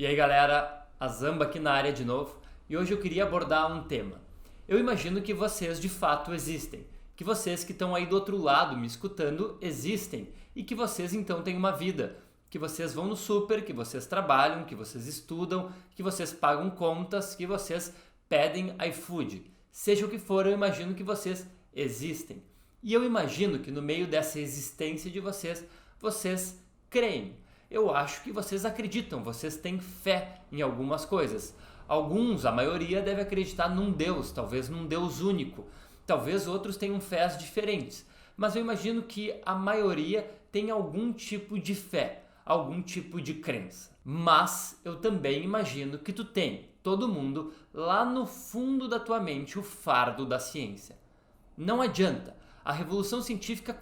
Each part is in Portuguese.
E aí galera, a Zamba aqui na área de novo, e hoje eu queria abordar um tema. Eu imagino que vocês de fato existem, que vocês que estão aí do outro lado me escutando existem, e que vocês então têm uma vida, que vocês vão no super, que vocês trabalham, que vocês estudam, que vocês pagam contas, que vocês pedem iFood. Seja o que for, eu imagino que vocês existem. E eu imagino que no meio dessa existência de vocês, vocês creem. Eu acho que vocês acreditam, vocês têm fé em algumas coisas. Alguns, a maioria, deve acreditar num Deus, talvez num Deus único. Talvez outros tenham fés diferentes. Mas eu imagino que a maioria tem algum tipo de fé, algum tipo de crença. Mas eu também imagino que tu tem, todo mundo, lá no fundo da tua mente, o fardo da ciência. Não adianta. A revolução científica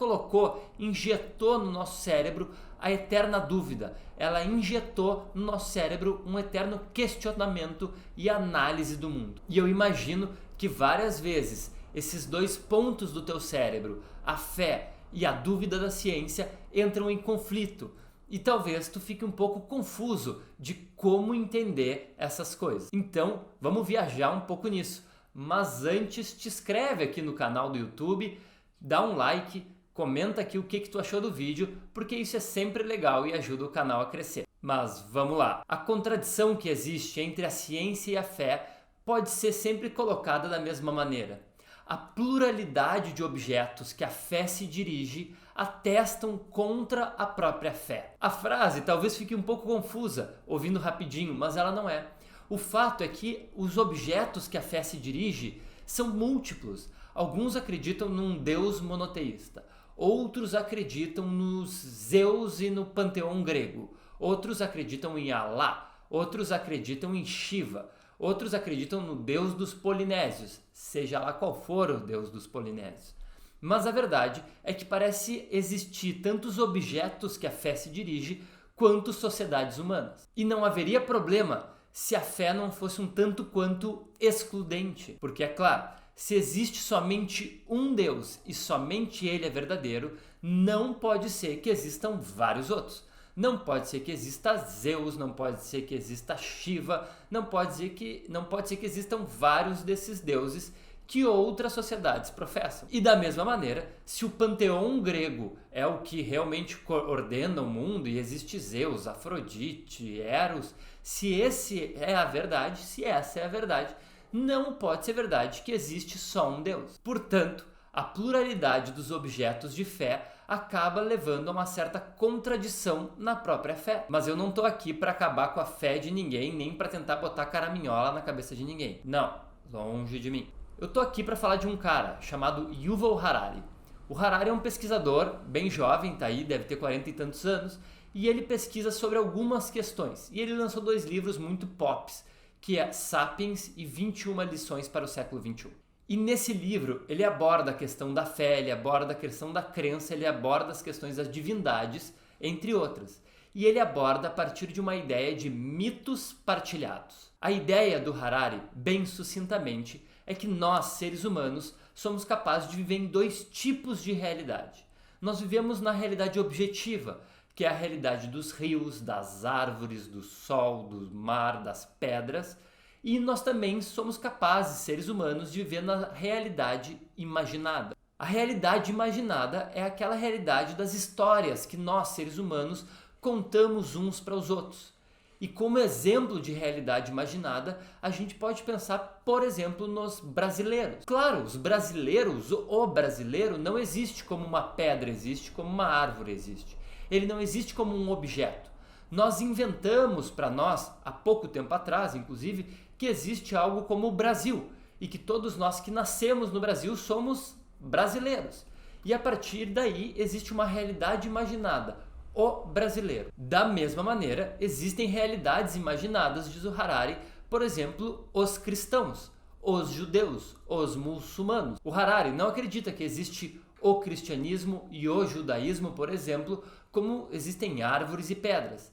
injetou no nosso cérebro a eterna dúvida. Ela injetou no nosso cérebro um eterno questionamento e análise do mundo. E eu imagino que várias vezes esses dois pontos do teu cérebro, a fé e a dúvida da ciência, entram em conflito. E talvez tu fique um pouco confuso de como entender essas coisas. Então, vamos viajar um pouco nisso. Mas antes, te inscreve aqui no canal do YouTube, dá um like, comenta aqui o que tu achou do vídeo, porque isso é sempre legal e ajuda o canal a crescer. Mas vamos lá. A contradição que existe entre a ciência e a fé pode ser sempre colocada da mesma maneira. A pluralidade de objetos que a fé se dirige atestam contra a própria fé. A frase talvez fique um pouco confusa, ouvindo rapidinho, mas ela não é. O fato é que os objetos que a fé se dirige são múltiplos. Alguns acreditam num Deus monoteísta, outros acreditam nos Zeus e no panteão grego, outros acreditam em Alá, outros acreditam em Shiva, outros acreditam no Deus dos Polinésios, seja lá qual for o Deus dos Polinésios. Mas a verdade é que parece existir tantos objetos que a fé se dirige quanto sociedades humanas. E não haveria problema se a fé não fosse um tanto quanto excludente. Porque, é claro, se existe somente um Deus e somente Ele é verdadeiro, não pode ser que existam vários outros. Não pode ser que exista Zeus, não pode ser que exista Shiva, não pode ser que existam vários desses deuses que outras sociedades professam. E da mesma maneira, se o panteão grego é o que realmente ordena o mundo e existe Zeus, Afrodite, Eros, se essa é a verdade, não pode ser verdade que existe só um Deus. Portanto, a pluralidade dos objetos de fé acaba levando a uma certa contradição na própria fé. Mas eu não estou aqui para acabar com a fé de ninguém, nem para tentar botar caraminhola na cabeça de ninguém. Não, longe de mim. Eu tô aqui para falar de um cara chamado Yuval Harari. O Harari é um pesquisador bem jovem, tá aí, deve ter 40 e tantos anos, e ele pesquisa sobre algumas questões. E ele lançou 2 livros muito pops, que é Sapiens e 21 lições para o século XXI. E nesse livro ele aborda a questão da fé, ele aborda a questão da crença, ele aborda as questões das divindades, entre outras. E ele aborda a partir de uma ideia de mitos partilhados. A ideia do Harari, bem sucintamente, é que nós, seres humanos, somos capazes de viver em 2 tipos de realidade. Nós vivemos na realidade objetiva, que é a realidade dos rios, das árvores, do sol, do mar, das pedras, e nós também somos capazes, seres humanos, de viver na realidade imaginada. A realidade imaginada é aquela realidade das histórias que nós, seres humanos, contamos uns para os outros. E como exemplo de realidade imaginada, a gente pode pensar, por exemplo, nos brasileiros. Claro, os brasileiros, o brasileiro não existe como uma pedra existe, como uma árvore existe. Ele não existe como um objeto. Nós inventamos para nós, há pouco tempo atrás, inclusive, que existe algo como o Brasil. E que todos nós que nascemos no Brasil somos brasileiros. E a partir daí existe uma realidade imaginada. O brasileiro. Da mesma maneira, existem realidades imaginadas, diz o Harari, por exemplo, os cristãos, os judeus, os muçulmanos. O Harari não acredita que existe o cristianismo e o judaísmo, por exemplo, como existem árvores e pedras.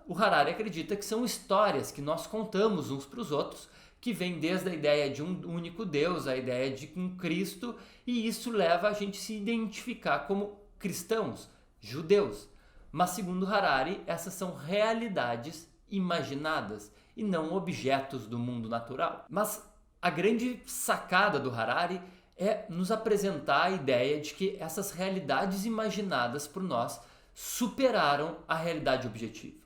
O Harari acredita que são histórias que nós contamos uns para os outros, que vem desde a ideia de um único Deus, a ideia de um Cristo, e isso leva a gente a se identificar como cristãos, judeus. Mas segundo Harari, essas são realidades imaginadas e não objetos do mundo natural. Mas a grande sacada do Harari é nos apresentar a ideia de que essas realidades imaginadas por nós superaram a realidade objetiva.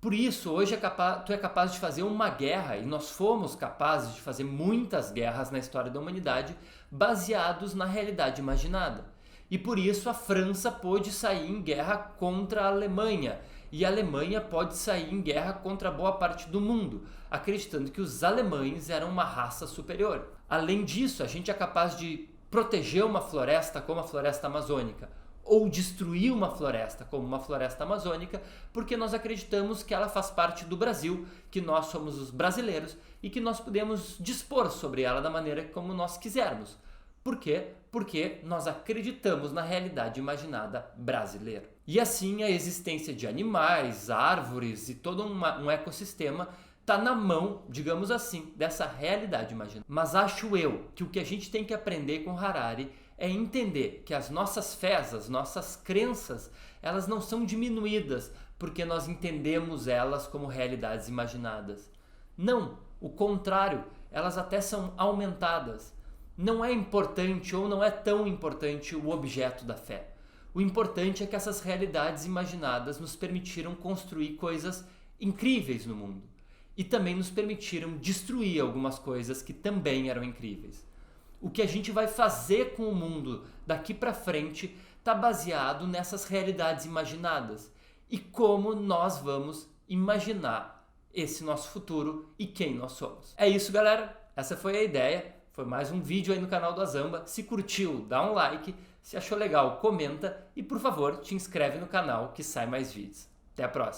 Por isso, hoje tu é capaz de fazer uma guerra, e nós fomos capazes de fazer muitas guerras na história da humanidade baseados na realidade imaginada. E por isso a França pôde sair em guerra contra a Alemanha, e a Alemanha pode sair em guerra contra boa parte do mundo, acreditando que os alemães eram uma raça superior. Além disso, a gente é capaz de proteger uma floresta como a floresta amazônica, ou destruir uma floresta como uma floresta amazônica, porque nós acreditamos que ela faz parte do Brasil, que nós somos os brasileiros e que nós podemos dispor sobre ela da maneira como nós quisermos. Por quê? Porque nós acreditamos na realidade imaginada brasileira. E assim a existência de animais, árvores e todo um ecossistema está na mão, digamos assim, dessa realidade imaginada. Mas acho eu que o que a gente tem que aprender com Harari é entender que as nossas fés, as nossas crenças, elas não são diminuídas porque nós entendemos elas como realidades imaginadas. Não, o contrário, elas até são aumentadas. Não é importante ou não é tão importante o objeto da fé. O importante é que essas realidades imaginadas nos permitiram construir coisas incríveis no mundo e também nos permitiram destruir algumas coisas que também eram incríveis. O que a gente vai fazer com o mundo daqui para frente está baseado nessas realidades imaginadas e como nós vamos imaginar esse nosso futuro e quem nós somos. É isso, galera. Essa foi a ideia. Foi mais um vídeo aí no canal do Azamba. Se curtiu, dá um like. Se achou legal, comenta. E, por favor, te inscreve no canal que sai mais vídeos. Até a próxima.